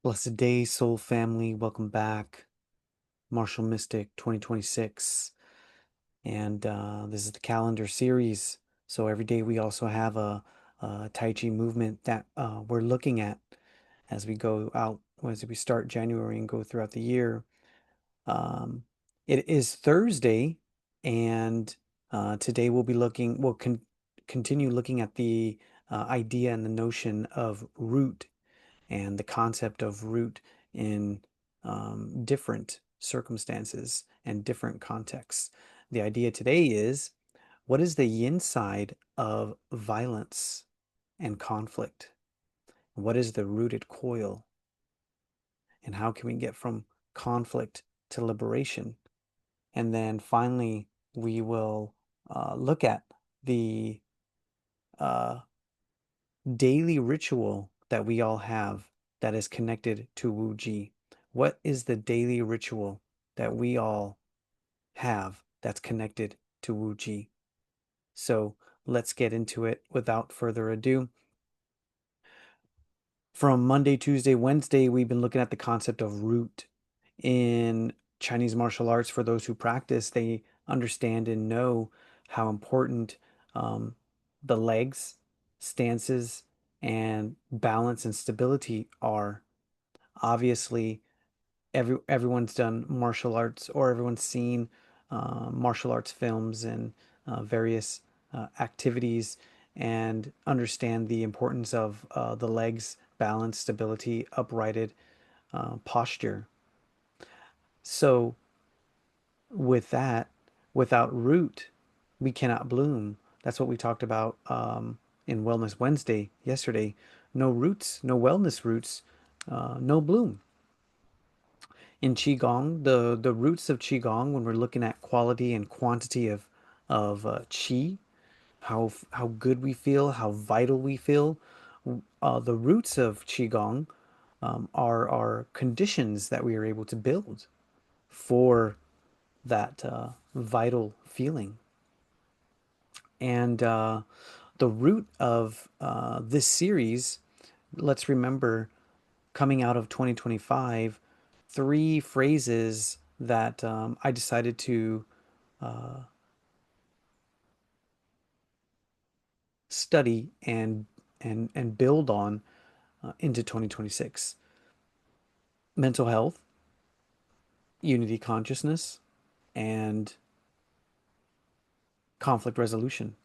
Blessed day, soul family. Welcome back. Martial Mystic 2026. And this is the calendar series. So every day we also have a Tai Chi movement that we're looking at as we go out, as we start January and go throughout the year. Um, it is Thursday, and today we'll continue looking at the idea and the notion of root and the concept of root in different circumstances and different contexts. The idea today is, what is the yin side of violence and conflict? What is the rooted coil? And how can we get from conflict to liberation? And then finally, we will look at the uh, daily ritual that we all have that is connected to Wu Ji. What is the daily ritual that we all have that's connected to Wu Ji? So let's get into it without further ado. From Monday, Tuesday, Wednesday, we've been looking at the concept of root. In Chinese martial arts, for those who practice, they understand and know how important um, the legs, stances, and balance and stability are. Obviously, everyone's done martial arts or everyone's seen martial arts films and various activities and understand the importance of the legs, balance, stability, uprighted posture. So, with that, without root, we cannot bloom. That's what we talked about in Wellness Wednesday yesterday. No roots, no wellness roots, no bloom. In Qigong, the roots of Qigong, when we're looking at quality and quantity of Qi, how good we feel, how vital we feel, the roots of Qigong are conditions that we are able to build for that vital feeling. And the root of this series, let's remember, coming out of 2025, three phrases that I decided to study and build on into 2026: mental health, unity consciousness, and conflict resolution.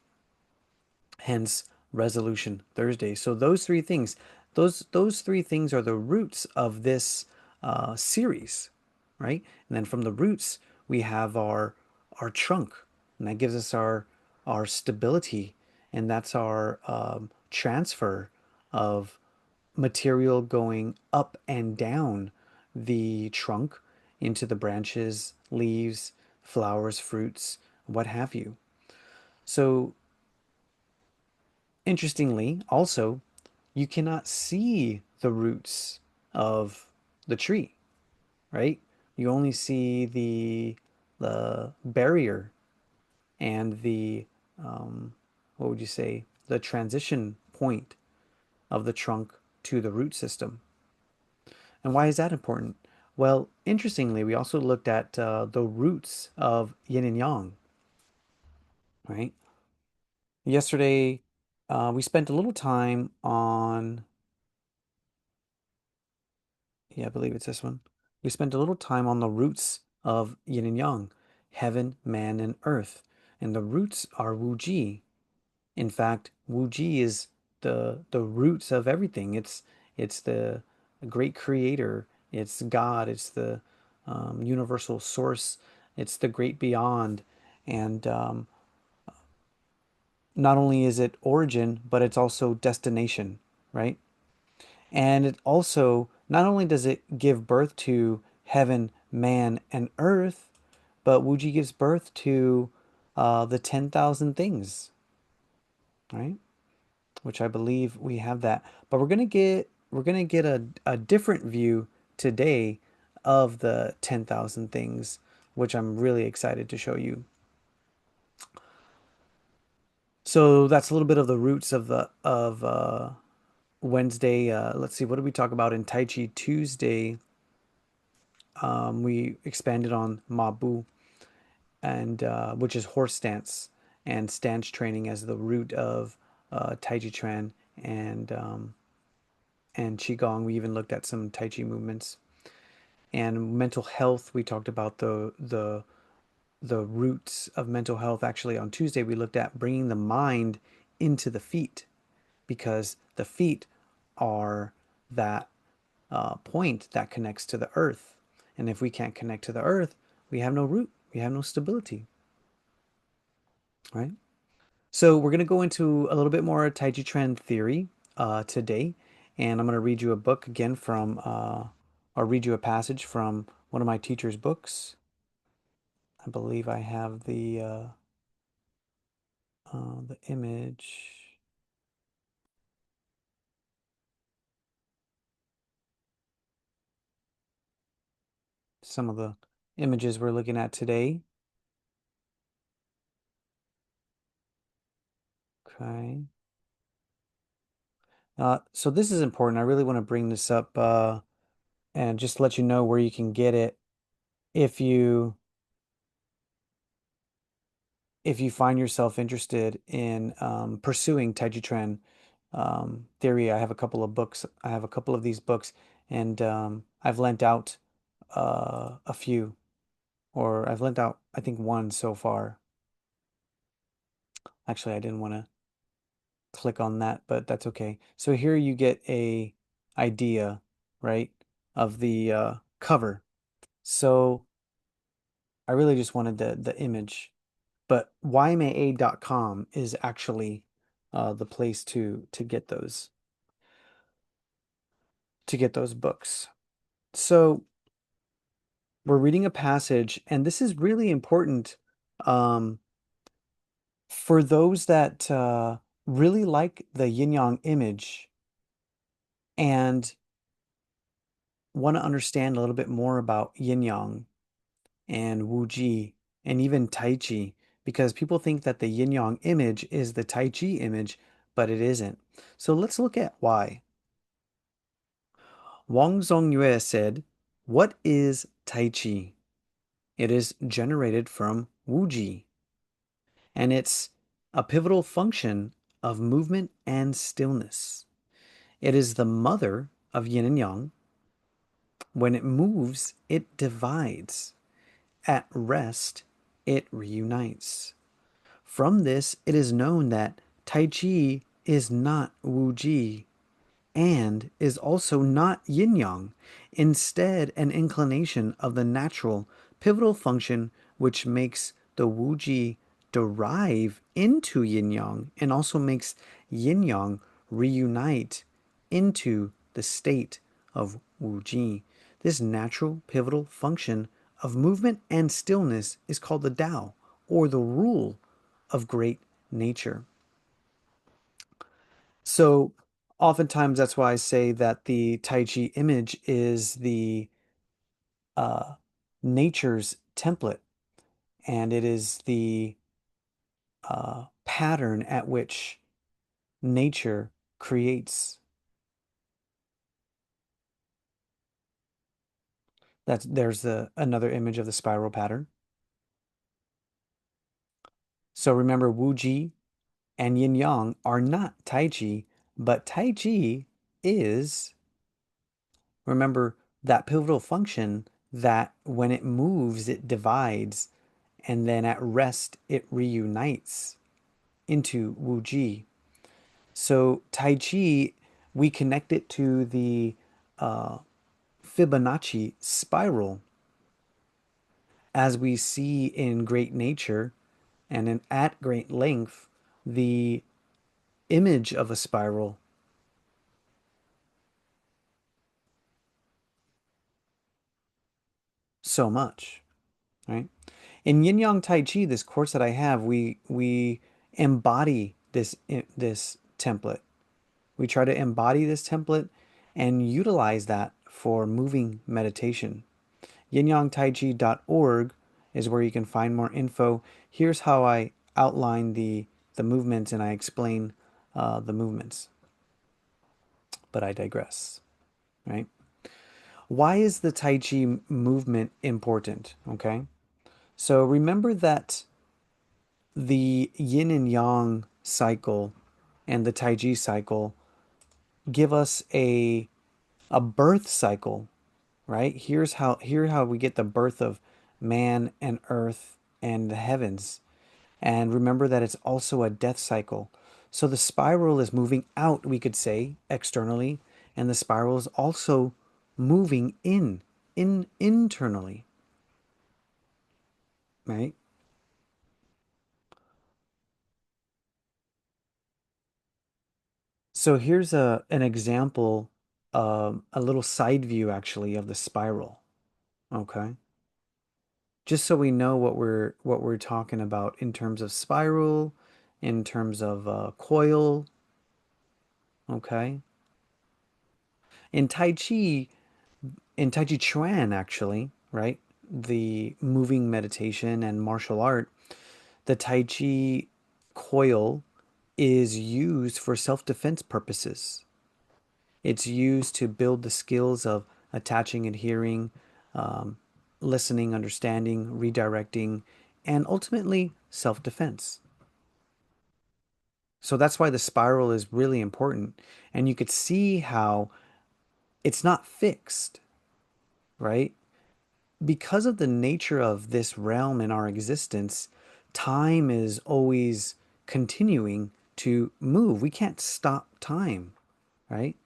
Hence Resolution Thursday. So those three things are the roots of this series, right? And then from the roots we have our trunk, and that gives us our stability, and that's our transfer of material going up and down the trunk into the branches, leaves, flowers, fruits, what have you. So interestingly, also, you cannot see the roots of the tree, right? You only see the barrier and the what would you say, the transition point of the trunk to the root system. And why is that important? Well, interestingly, we also looked at the roots of yin and yang, right? Yesterday, we spent a little time on, yeah, I believe it's this one. We spent a little time on the roots of yin and yang, heaven, man, and earth. And the roots are Wu Ji. In fact, Wu Ji is the roots of everything. It's the great creator. It's God. It's the universal source. It's the great beyond. And not only is it origin, but it's also destination, right? And it also, not only does it give birth to heaven, man, and earth, but Wuji gives birth to the 10,000 things, right? Which I believe we have that. But we're gonna get a different view today of the 10,000 things, which I'm really excited to show you. So that's a little bit of the roots of the of Wednesday, let's see, what did we talk about in Tai Chi Tuesday? We expanded on Ma Bu, and which is horse stance and stance training as the root of Tai Chi Chuan and Qigong. We even looked at some Tai Chi movements and mental health. We talked about the roots of mental health. Actually, on Tuesday, we looked at bringing the mind into the feet because the feet are that point that connects to the earth. And if we can't connect to the earth, we have no root, we have no stability, right? So we're going to go into a little bit more Tai Chi Chuan theory today. And I'm going to read you a book again or read you a passage from one of my teacher's books. I believe I have the image, some of the images we're looking at today. Okay. So this is important. I really want to bring this up and just let you know where you can get it if you if you find yourself interested in pursuing Tai Chi Chuan theory. I have a couple of books. I have a couple of these books, and I've lent out a few, or I've lent out, I think, one so far. Actually, I didn't want to click on that, but that's okay. So here you get a idea, right, of the cover. So I really just wanted the image, but ymaa.com is actually the place to get those books. So we're reading a passage, and this is really important um, for those that really like the yin yang image and want to understand a little bit more about yin yang and Wu Ji and even Tai Chi, because people think that the yin yang image is the Tai Chi image, but it isn't. So let's look at why. Wang Zongyue said, "What is Tai Chi? It is generated from Wu Ji, and it's a pivotal function of movement and stillness. It is the mother of yin and yang. When it moves, it divides. At rest, it reunites. From this, it is known that Tai Chi is not Wu Ji and is also not yin yang, instead, an inclination of the natural pivotal function which makes the Wu Ji derive into yin yang and also makes yin yang reunite into the state of Wu Ji. This natural pivotal function of movement and stillness is called the Tao, or the rule of great nature. So oftentimes that's why I say that the Tai Chi image is the uh, nature's template, and it is the pattern at which nature creates. There's another image of the spiral pattern. So remember, Wu Ji and Yin Yang are not Tai Chi, but Tai Chi is, remember, that pivotal function that when it moves, it divides, and then at rest, it reunites into Wu Ji. So Tai Chi, we connect it to the uh, Fibonacci spiral, as we see in great nature at great length, the image of a spiral so much, right? In Yin Yang Tai Chi, this course that I have, we embody this template. We try to embody this template and utilize that for moving meditation. Yinyangtaiji.org is where you can find more info. Here's how I outline the movements and I explain the movements. But I digress, right? Why is the Tai Chi movement important? Okay. So remember that the yin and yang cycle and the Tai Chi cycle give us a birth cycle, right? Here's how we get the birth of man and earth and the heavens. And remember that it's also a death cycle. So the spiral is moving out, we could say, externally, and the spiral is also moving in internally, right? So here's an example, a little side view actually of the spiral. Okay. Just so we know what we're talking about in terms of spiral, in terms of coil. Okay. In Tai Chi, in Tai Chi Chuan, actually, right? The moving meditation and martial art, the Tai Chi coil is used for self-defense purposes. It's used to build the skills of attaching, adhering, um, listening, understanding, redirecting, and ultimately self-defense. So that's why the spiral is really important. And you could see how it's not fixed, right? Because of the nature of this realm in our existence, time is always continuing to move. We can't stop time, right?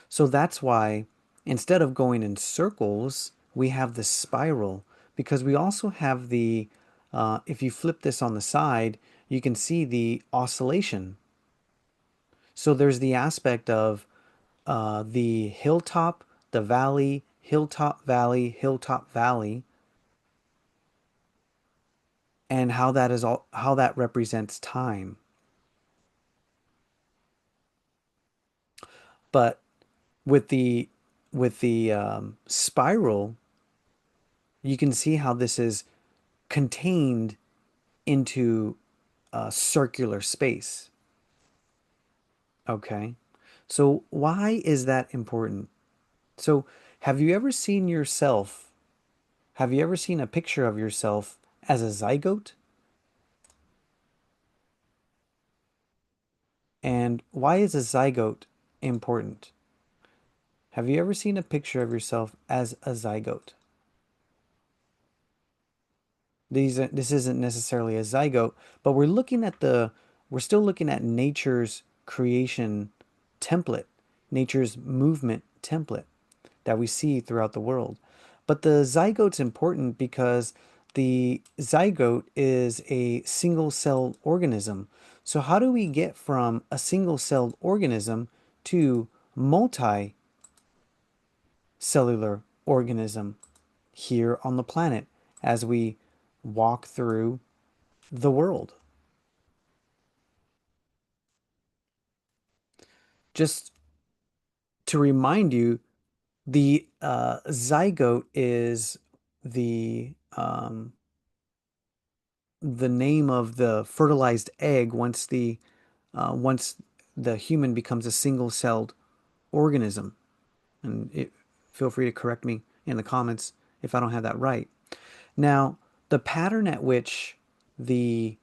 So that's why instead of going in circles, we have the spiral because we also have if you flip this on the side, you can see the oscillation. So there's the aspect of the hilltop, valley, and how that represents time. But with the spiral, you can see how this is contained into a circular space. Okay. So why is that important? So have you ever seen yourself, have you ever seen a picture of yourself as a zygote? And why is a zygote important? Have you ever seen a picture of yourself as a zygote? This isn't necessarily a zygote, but we're still looking at nature's creation template, nature's movement template that we see throughout the world. But the zygote's important because the zygote is a single-celled organism. So how do we get from a single-celled organism to multi-cellular organism here on the planet as we walk through the world? Just to remind you, the zygote is the the name of the fertilized egg once the human becomes a single-celled organism. And feel free to correct me in the comments if I don't have that right. Now, the pattern at which the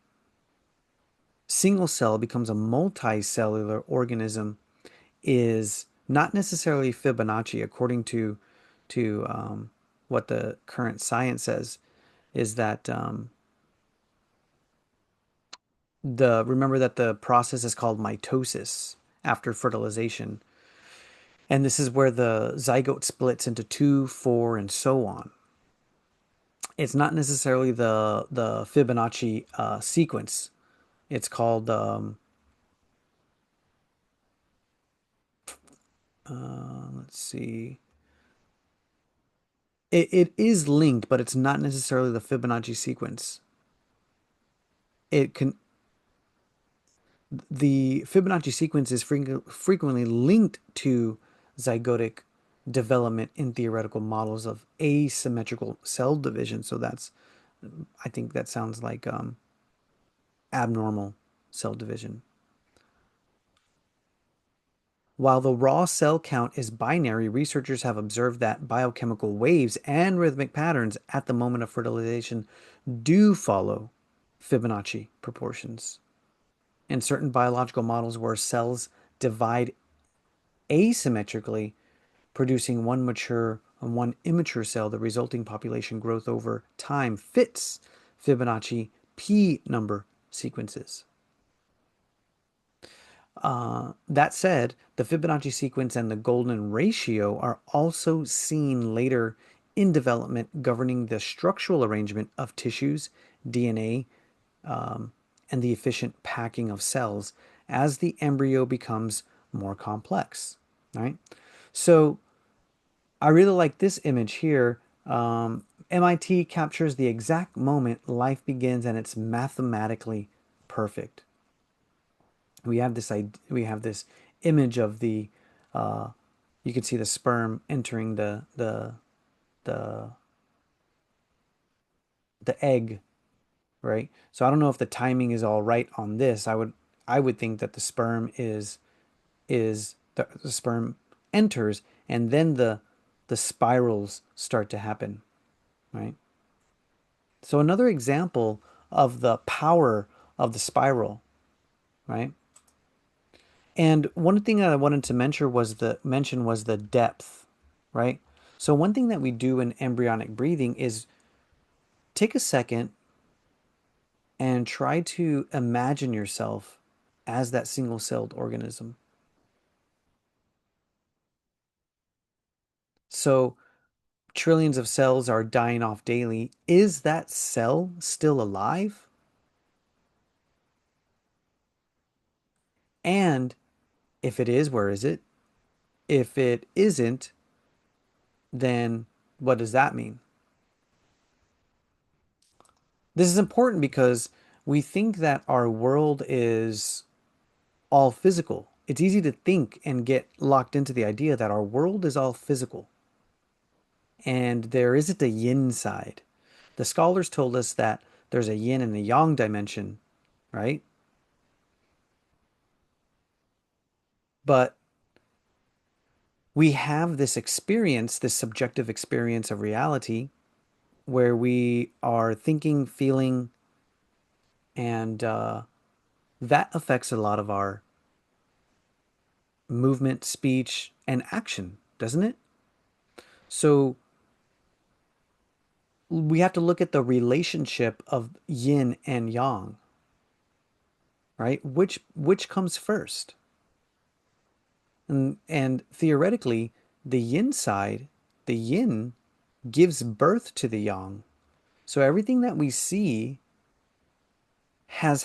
single cell becomes a multicellular organism is not necessarily Fibonacci, according to what the current science says. Is that the remember that the process is called mitosis after fertilization, and this is where the zygote splits into two, four, and so on. It's not necessarily the Fibonacci sequence. It's called let's see. It is linked, but it's not necessarily the Fibonacci sequence. It can The Fibonacci sequence is frequently linked to zygotic development in theoretical models of asymmetrical cell division. So I think that sounds like abnormal cell division. While the raw cell count is binary, researchers have observed that biochemical waves and rhythmic patterns at the moment of fertilization do follow Fibonacci proportions. In certain biological models where cells divide asymmetrically, producing one mature and one immature cell, the resulting population growth over time fits Fibonacci p number sequences. That said, the Fibonacci sequence and the golden ratio are also seen later in development, governing the structural arrangement of tissues, DNA, and the efficient packing of cells as the embryo becomes more complex. Right? So I really like this image here. MIT captures the exact moment life begins and it's mathematically perfect. We have this image of the uh, you can see the sperm entering the the egg, right? So I don't know if the timing is all right on this. I would think that the sperm enters and then the spirals start to happen, right? So another example of the power of the spiral, right? And one thing that I wanted to mention was the depth, right? So one thing that we do in embryonic breathing is take a second and try to imagine yourself as that single-celled organism. So trillions of cells are dying off daily. Is that cell still alive? And if it is, where is it? If it isn't, then what does that mean? This is important because we think that our world is all physical. It's easy to think and get locked into the idea that our world is all physical and there isn't a yin side. The scholars told us that there's a yin and a yang dimension, right? But we have this experience, this subjective experience of reality, where we are thinking, feeling, and that affects a lot of our movement, speech, and action, doesn't it? So we have to look at the relationship of yin and yang, right? Which comes first? And theoretically, the yin side, the yin gives birth to the yang. So everything that we see has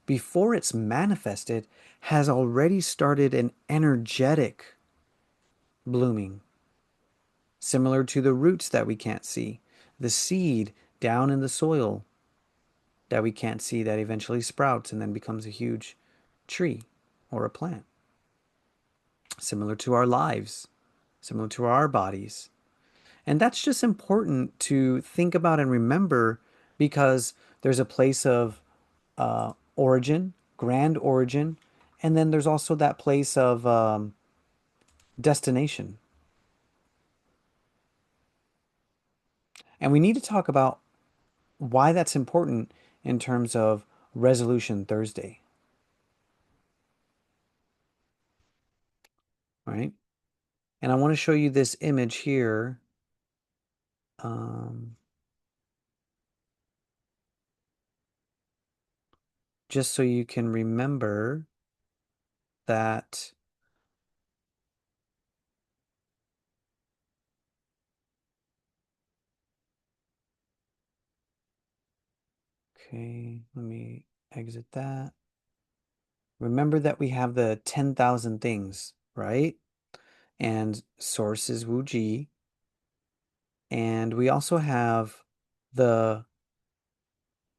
before it's manifested has already started an energetic blooming, similar to the roots that we can't see, the seed down in the soil that we can't see that eventually sprouts and then becomes a huge tree or a plant. Similar to our lives, similar to our bodies. And that's just important to think about and remember because there's a place of origin, grand origin, and then there's also that place of destination. And we need to talk about why that's important in terms of Resolution Thursday, right? And I want to show you this image here. Um, just so you can remember that. Okay, let me exit that. Remember that we have the 10,000 things, right? And source is Wu Ji. And we also have the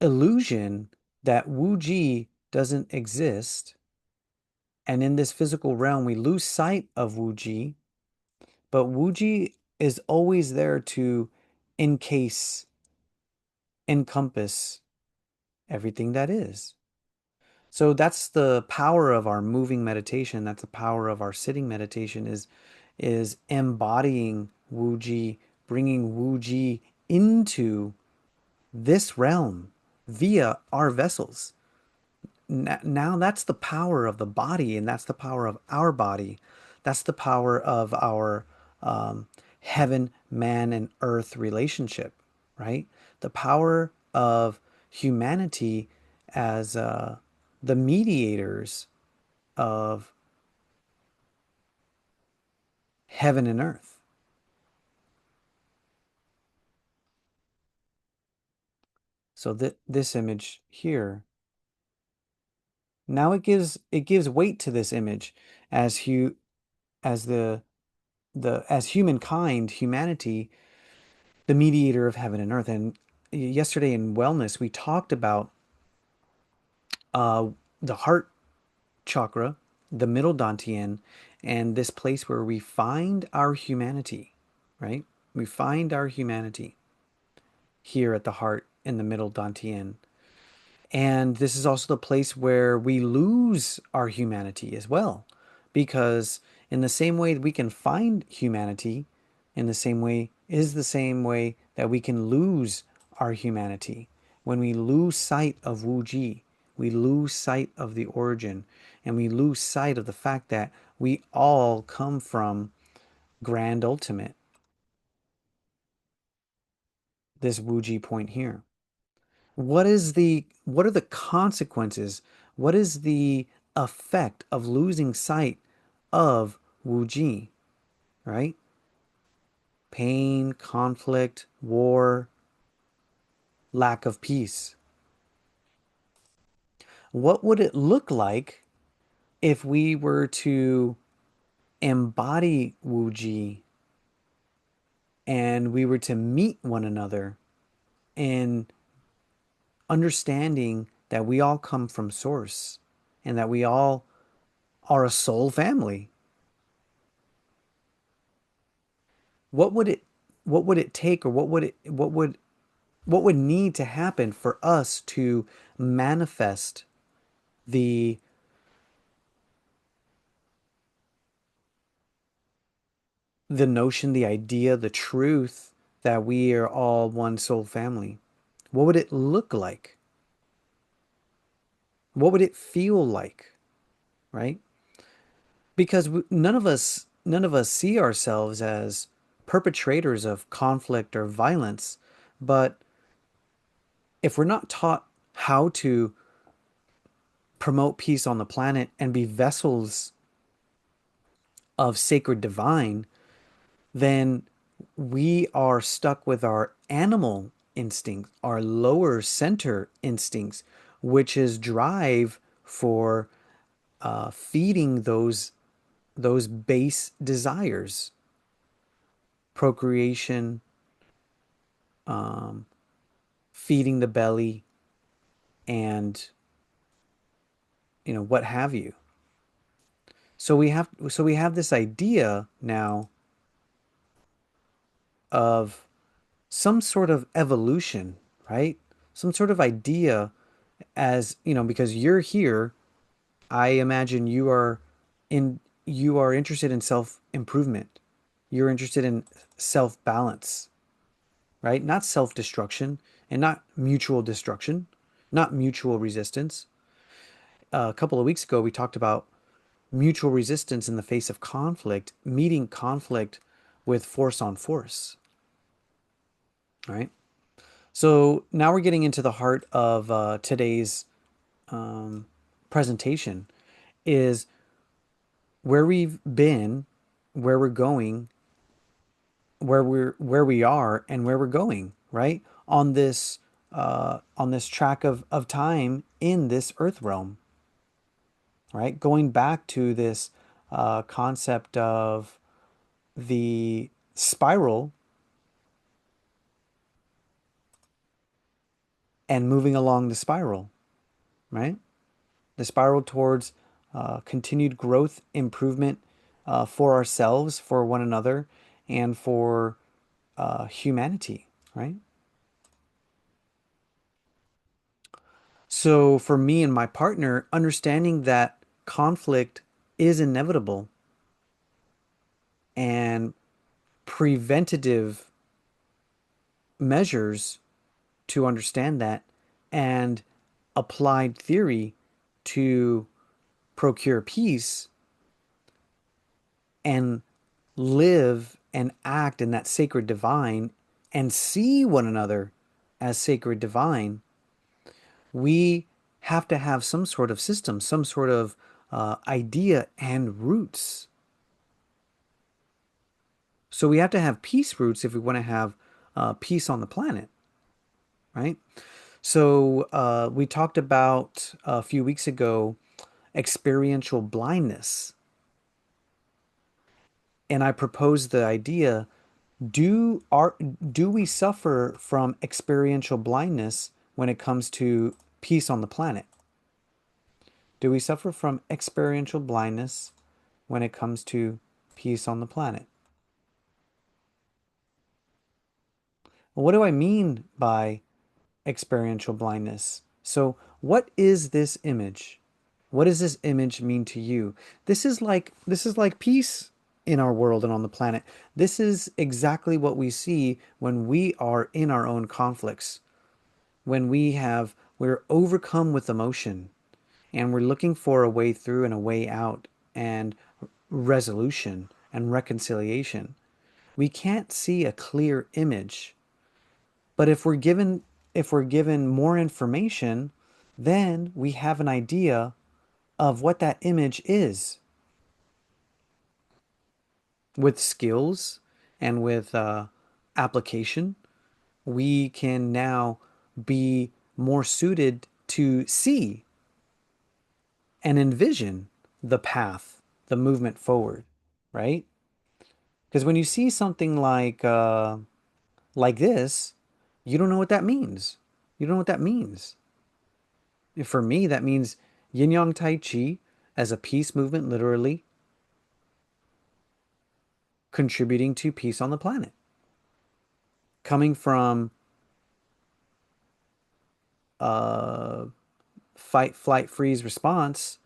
illusion that Wu Ji doesn't exist. And in this physical realm, we lose sight of Wu Ji, but Wu Ji is always there to encase, encompass everything that is. So that's the power of our moving meditation. That's the power of our sitting meditation is embodying Wu-Ji, bringing Wu-Ji into this realm via our vessels. Now that's the power of the body, and that's the power of our body. That's the power of our heaven, man, and earth relationship, right? The power of humanity as the mediators of heaven and earth. So this image here, now it gives weight to this image as as as humankind, humanity, the mediator of heaven and earth. And yesterday in wellness, we talked about uh, the heart chakra, the middle dantian, and this place where we find our humanity, right? We find our humanity here at the heart in the middle dantian. And this is also the place where we lose our humanity as well. Because in the same way that we can find humanity, in the same way is the same way that we can lose our humanity. When we lose sight of Wu Ji, we lose sight of the origin, and we lose sight of the fact that we all come from grand ultimate, this Wu Ji point here. What are the consequences? What is the effect of losing sight of Wu Ji, right? Pain, conflict, war, lack of peace. What would it look like if we were to embody Wu Ji and we were to meet one another in understanding that we all come from source and that we all are a soul family? what would it what would it take, or what would need to happen for us to manifest the notion, the idea, the truth that we are all one soul family? What would it look like? What would it feel like, right? Because none of us see ourselves as perpetrators of conflict or violence, but if we're not taught how to promote peace on the planet and be vessels of sacred divine, then we are stuck with our animal instincts, our lower center instincts, which is drive for feeding those base desires, procreation, um, feeding the belly, and what have you. So we have this idea now of some sort of evolution, right? Some sort of idea, as because you're here, I imagine you are interested in self-improvement. You're interested in self-balance, right? Not self-destruction and not mutual destruction, not mutual resistance. A couple of weeks ago, we talked about mutual resistance in the face of conflict, meeting conflict with force on force, right? So now we're getting into the heart of today's um, presentation, is where we've been, where we're going, where we are, and where we're going, right? On this track of time in this earth realm, right? Going back to this concept of the spiral and moving along the spiral, right? The spiral towards continued growth, improvement for ourselves, for one another, and for humanity, right? So for me and my partner, understanding that conflict is inevitable and preventative measures to understand that and applied theory to procure peace and live and act in that sacred divine and see one another as sacred divine, we have to have some sort of system, some sort of idea and roots. So we have to have peace roots if we want to have peace on the planet, right? So we talked about a few weeks ago experiential blindness, and I proposed the idea: do we suffer from experiential blindness when it comes to peace on the planet? Do we suffer from experiential blindness when it comes to peace on the planet? What do I mean by experiential blindness? So, what is this image? What does this image mean to you? This is like peace in our world and on the planet. This is exactly what we see when we are in our own conflicts, when we're overcome with emotion and we're looking for a way through and a way out and resolution and reconciliation. We can't see a clear image, but if we're given more information, then we have an idea of what that image is. With skills and with application, we can now be more suited to see and envision the path, the movement forward, right? Because when you see something like this, you don't know what that means. You don't know what that means. For me, that means Yin Yang Tai Chi as a peace movement, literally contributing to peace on the planet, coming from uh, fight, flight, freeze response,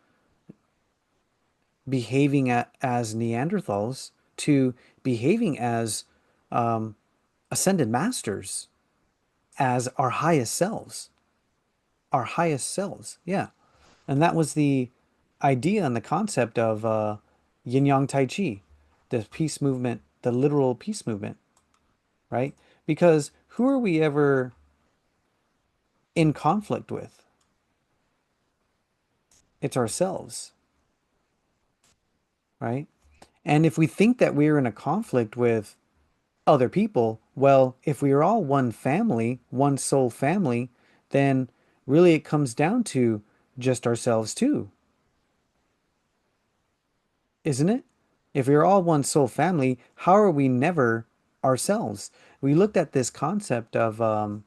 behaving as Neanderthals, to behaving as um, ascended masters, as our highest selves. Yeah. And that was the idea and the concept of Yin Yang Tai Chi, the peace movement, the literal peace movement, right? Because who are we ever in conflict with? It's ourselves, right? And if we think that we're in a conflict with other people, well, if we are all one family, one soul family, then really it comes down to just ourselves too, isn't it? If we're all one soul family, how are we never ourselves? We looked at this concept of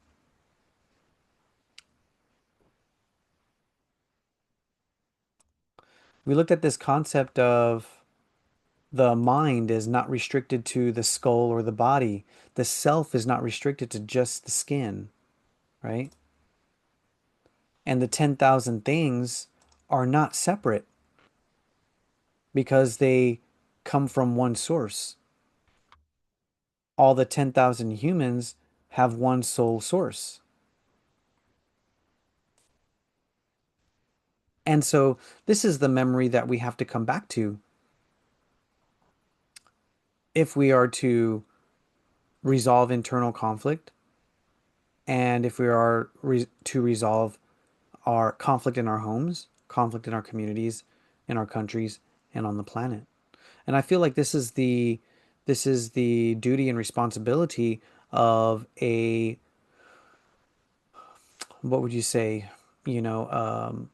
we looked at this concept of the mind is not restricted to the skull or the body. The self is not restricted to just the skin, right? And the 10,000 things are not separate because they come from one source. All the 10,000 humans have one sole source. And so this is the memory that we have to come back to if we are to resolve internal conflict and if we are to resolve our conflict in our homes, conflict in our communities, in our countries, and on the planet. And I feel like this is the duty and responsibility of what would you say, you know,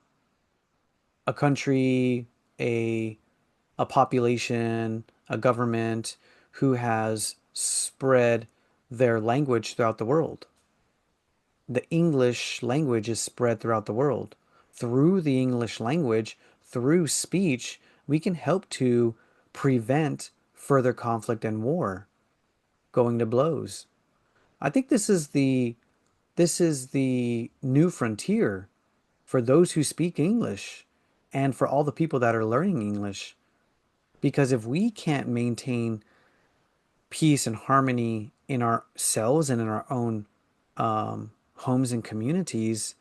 a country, a a population, a government who has spread their language throughout the world. The English language is spread throughout the world. Through the English language, through speech, we can help to prevent further conflict and war going to blows. I think this is the new frontier for those who speak English and for all the people that are learning English. Because if we can't maintain peace and harmony in ourselves and in our own homes and communities,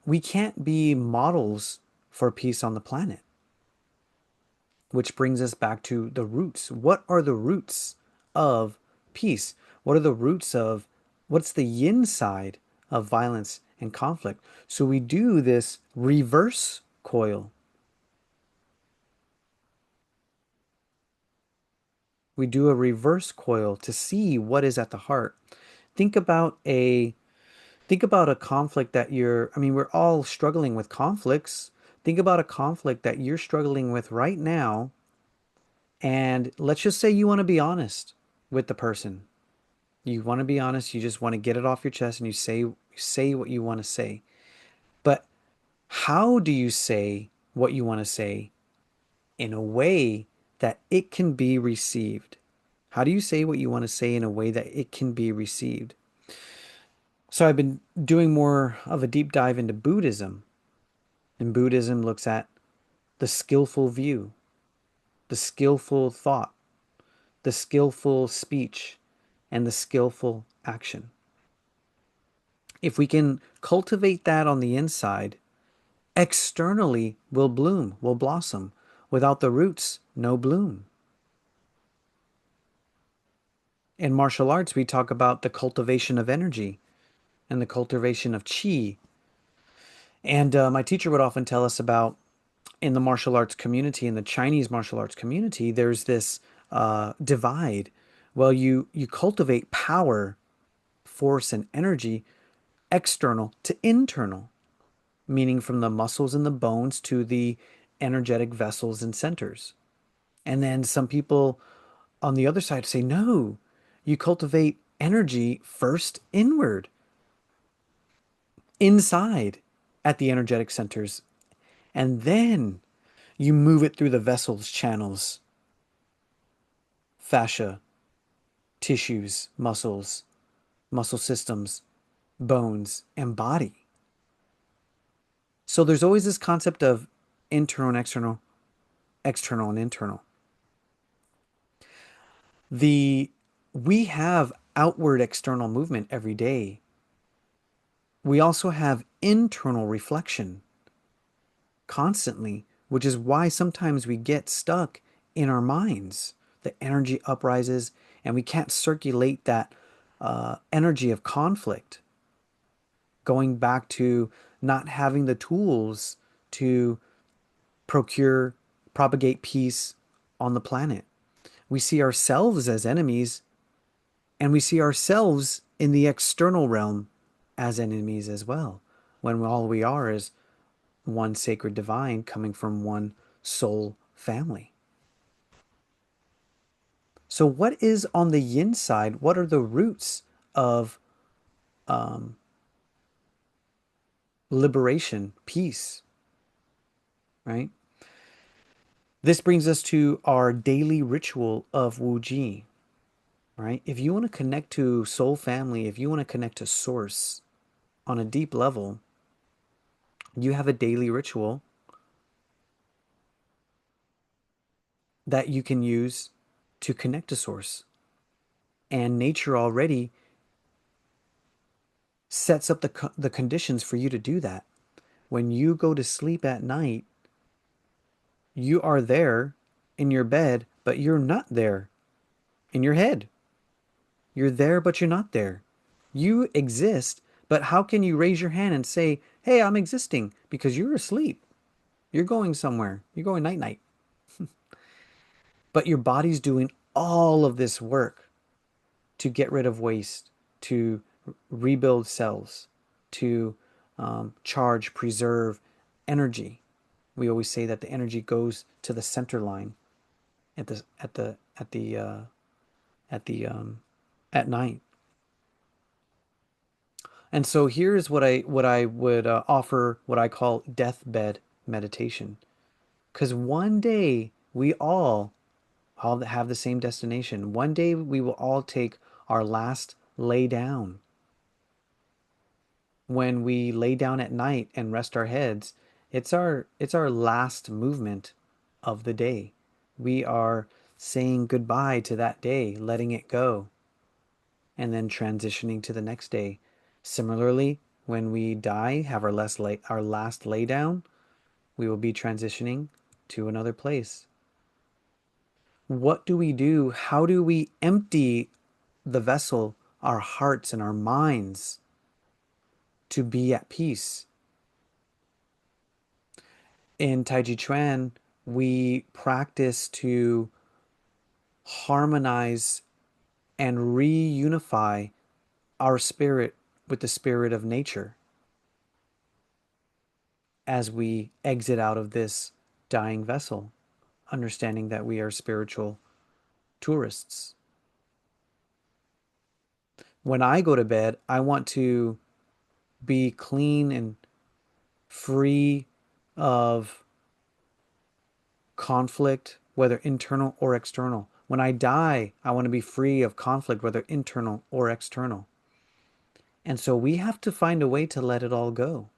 we can't be models for peace on the planet. Which brings us back to the roots. What are the roots of peace? What are the roots of what's the yin side of violence and conflict? So we do this reverse coil. We do a reverse coil to see what is at the heart. Think about a think about a conflict that I mean, we're all struggling with conflicts. Think about a conflict that you're struggling with right now, and let's just say you want to be honest with the person. You want to be honest, you just want to get it off your chest and you say what you want to say. But how do you say what you want to say in a way that it can be received? How do you say what you want to say in a way that it can be received? So I've been doing more of a deep dive into Buddhism, and Buddhism looks at the skillful view, the skillful thought, the skillful speech, and the skillful action. If we can cultivate that on the inside, externally will bloom, will blossom. Without the roots, no bloom. In martial arts, we talk about the cultivation of energy and the cultivation of qi. And my teacher would often tell us about in the martial arts community, in the Chinese martial arts community, there's this divide. Well, you cultivate power, force, and energy external to internal, meaning from the muscles and the bones to the energetic vessels and centers. And then some people on the other side say, no, you cultivate energy first inward, inside at the energetic centers, and then you move it through the vessels, channels, fascia, tissues, muscles, muscle systems, bones, and body. So there's always this concept of internal and external, external and internal. The We have outward external movement every day. We also have internal reflection constantly, which is why sometimes we get stuck in our minds. The energy uprises and we can't circulate that energy of conflict, going back to not having the tools to procure, propagate peace on the planet. We see ourselves as enemies, and we see ourselves in the external realm as enemies as well, when all we are is one sacred divine coming from one soul family. So, what is on the yin side? What are the roots of um, liberation, peace, right? This brings us to our daily ritual of Wu Ji, right? If you want to connect to soul family, if you want to connect to source on a deep level, you have a daily ritual that you can use to connect to source. And nature already sets up the conditions for you to do that. When you go to sleep at night, you are there in your bed, but you're not there in your head. You're there, but you're not there. You exist, but how can you raise your hand and say, hey, I'm existing? Because you're asleep. You're going somewhere. You're going night night. But your body's doing all of this work to get rid of waste, to rebuild cells, to charge, preserve energy. We always say that the energy goes to the center line at the at the at the at the at night. And so here's what I would offer, what I call deathbed meditation, because one day we all have the same destination. One day we will all take our last lay down. When we lay down at night and rest our heads, it's our last movement of the day. We are saying goodbye to that day, letting it go, and then transitioning to the next day. Similarly, when we die, have our last lay down, we will be transitioning to another place. What do we do? How do we empty the vessel, our hearts and our minds, to be at peace? In Tai Chi Chuan, we practice to harmonize and reunify our spirit with the spirit of nature as we exit out of this dying vessel, understanding that we are spiritual tourists. When I go to bed, I want to be clean and free of conflict, whether internal or external. When I die, I want to be free of conflict, whether internal or external. And so we have to find a way to let it all go.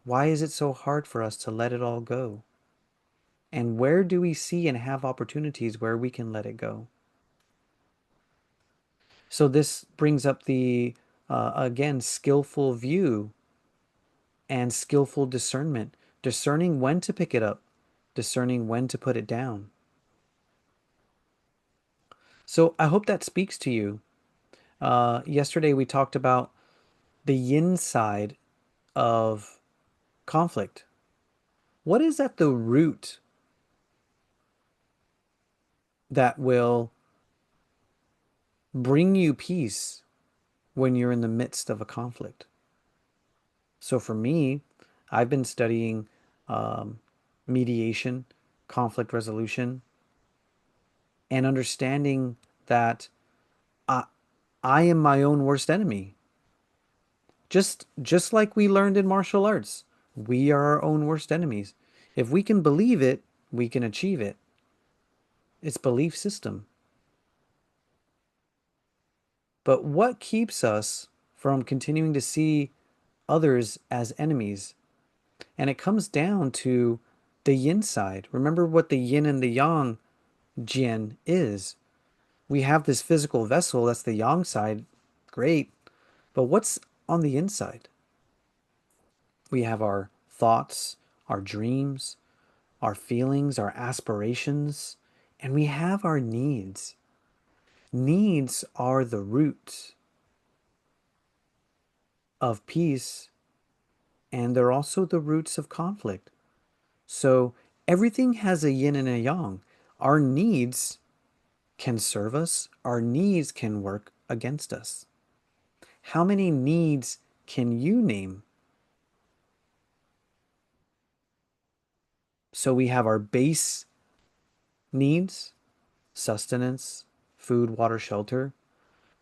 Why is it so hard for us to let it all go? And where do we see and have opportunities where we can let it go? So this brings up the, again, skillful view and skillful discernment, discerning when to pick it up, discerning when to put it down. So I hope that speaks to you. Yesterday we talked about the yin side of conflict. What is at the root that will bring you peace when you're in the midst of a conflict? So for me, I've been studying um, mediation, conflict resolution, and understanding that I, I am my own worst enemy. Just like we learned in martial arts, we are our own worst enemies. If we can believe it, we can achieve it. It's belief system. But what keeps us from continuing to see others as enemies? And it comes down to the yin side. Remember what the yin and the yang Jian is. We have this physical vessel, that's the yang side. Great. But what's on the inside? We have our thoughts, our dreams, our feelings, our aspirations, and we have our needs. Needs are the root of peace, and they're also the roots of conflict. So everything has a yin and a yang. Our needs can serve us, our needs can work against us. How many needs can you name? So we have our base needs, sustenance, food, water, shelter,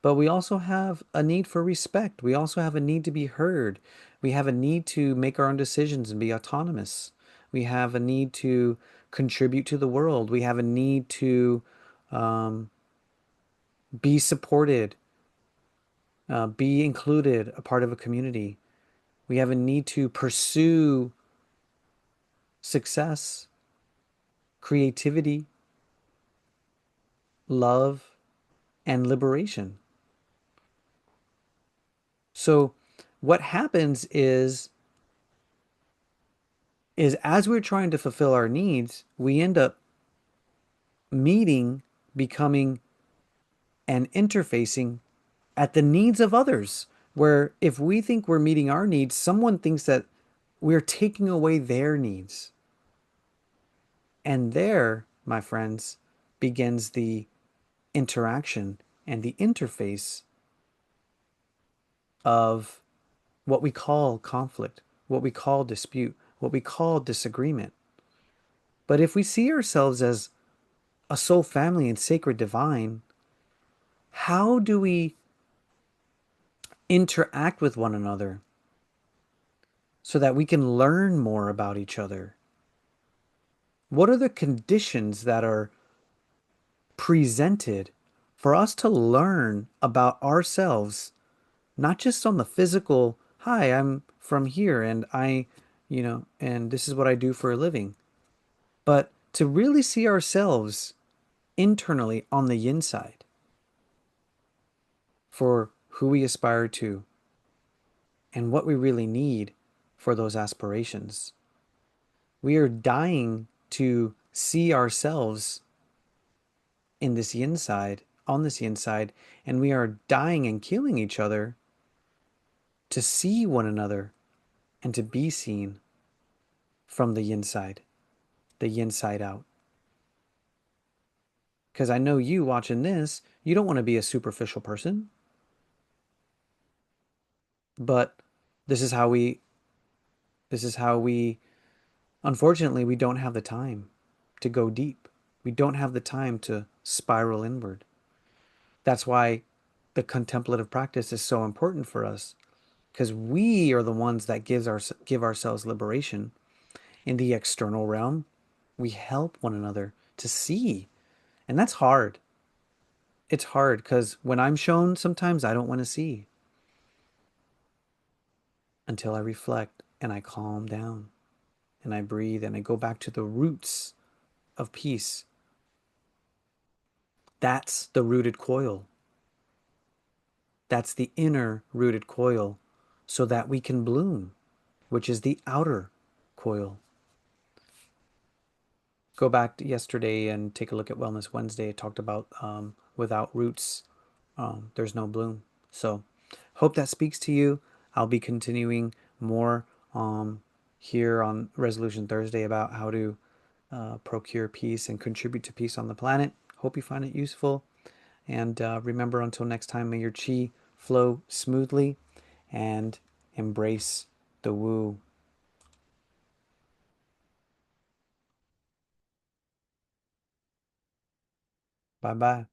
but we also have a need for respect. We also have a need to be heard. We have a need to make our own decisions and be autonomous. We have a need to contribute to the world. We have a need to um, be supported, be included, a part of a community. We have a need to pursue success, creativity, love, and liberation. So what happens is as we're trying to fulfill our needs, we end up meeting, becoming, and interfacing at the needs of others. Where if we think we're meeting our needs, someone thinks that we're taking away their needs. And there, my friends, begins the interaction and the interface of what we call conflict, what we call dispute, what we call disagreement. But if we see ourselves as a soul family and sacred divine, how do we interact with one another so that we can learn more about each other? What are the conditions that are presented for us to learn about ourselves not just on the physical, hi, I'm from here and and this is what I do for a living, but to really see ourselves internally on the inside for who we aspire to and what we really need for those aspirations. We are dying to see ourselves in this inside, on this inside, and we are dying and killing each other to see one another and to be seen from the inside out. Because I know you watching this, you don't want to be a superficial person, but this is how we, this is how we, unfortunately, we don't have the time to go deep. We don't have the time to spiral inward. That's why the contemplative practice is so important for us, because we are the ones that give ourselves liberation. In the external realm, we help one another to see, and that's hard. It's hard because when I'm shown, sometimes I don't want to see until I reflect and I calm down and I breathe and I go back to the roots of peace. That's the rooted coil. That's the inner rooted coil so that we can bloom, which is the outer coil. Go back to yesterday and take a look at Wellness Wednesday. It talked about without roots, there's no bloom. So, hope that speaks to you. I'll be continuing more here on Resolution Thursday about how to procure peace and contribute to peace on the planet. Hope you find it useful. And remember, until next time, may your chi flow smoothly and embrace the woo. Bye bye.